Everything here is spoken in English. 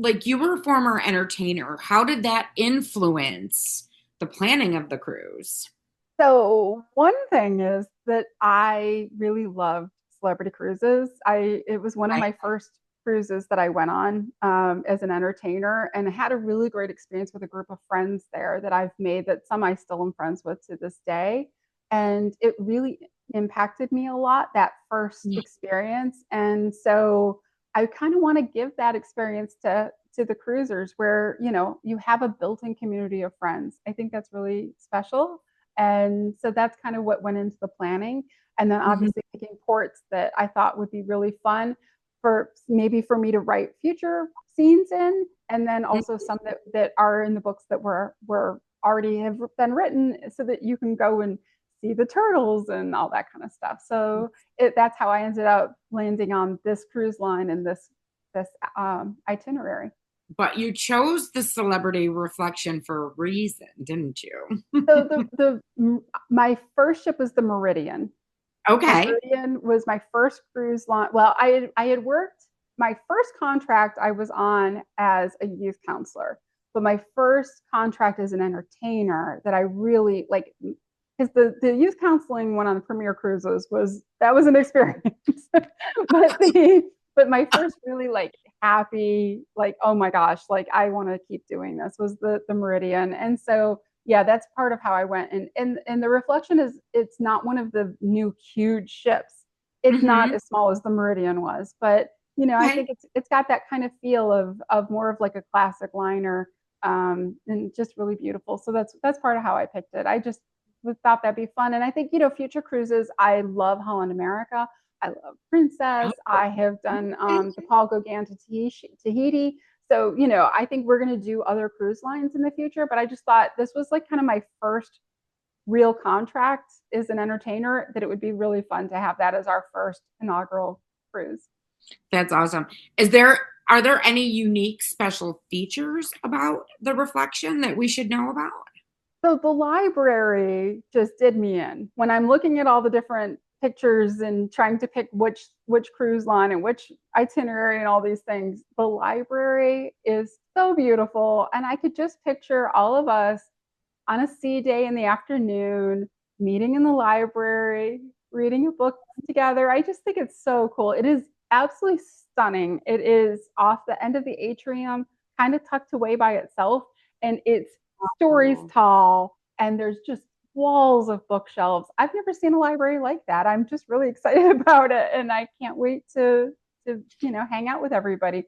like you were a former entertainer. How did that influence the planning of the cruise? So one thing is that I really loved celebrity cruises. It was one of Right. my first cruises that I went on as an entertainer, and I had a really great experience with a group of friends there that I've made that some I still am friends with to this day. And it really impacted me a lot that first experience. And so I kind of want to give that experience to the cruisers where, you have a built-in community of friends. I think that's really special, and so that's kind of what went into the planning. And then Mhm. obviously picking ports that I thought would be really fun for me to write future scenes in. And then also some that are in the books that were already have been written so that you can go and see the turtles and all that kind of stuff. So that's how I ended up landing on this cruise line and this itinerary. But you chose the celebrity reflection for a reason, didn't you? So my first ship was the Meridian. The Okay. Meridian was my first cruise line. Well, I had worked my first contract I was on as a youth counselor, but my first contract as an entertainer that I really like, because the youth counseling one on the Premier Cruises was an experience. But my first really like happy, like, oh my gosh, like I want to keep doing this, was the Meridian. And so yeah, that's part of how I went. And the reflection is, it's not one of the new huge ships. It's not Hmm. as small as the Meridian was, but I Okay. think it's got that kind of feel of more of like a classic liner, and just really beautiful. So that's part of how I picked it. I just thought that'd be fun. And I think, future cruises, I love Holland America. I love Princess. Oh, I have done okay. the Paul Gauguin to Tahiti. So, I think we're going to do other cruise lines in the future, but I just thought this was like kind of my first real contract as an entertainer, that it would be really fun to have that as our first inaugural cruise. That's awesome. Are there any unique special features about the reflection that we should know about? So the library just did me in. When I'm looking at all the different pictures and trying to pick which cruise line and which itinerary and all these things, the library is so beautiful. And I could just picture all of us on a sea day in the afternoon, meeting in the library, reading a book together. I just think it's so cool. It is absolutely stunning. It is off the end of the atrium, kind of tucked away by itself, and it's stories Oh, tall, and there's just walls of bookshelves. I've never seen a library like that. I'm just really excited about it, and I can't wait to hang out with everybody.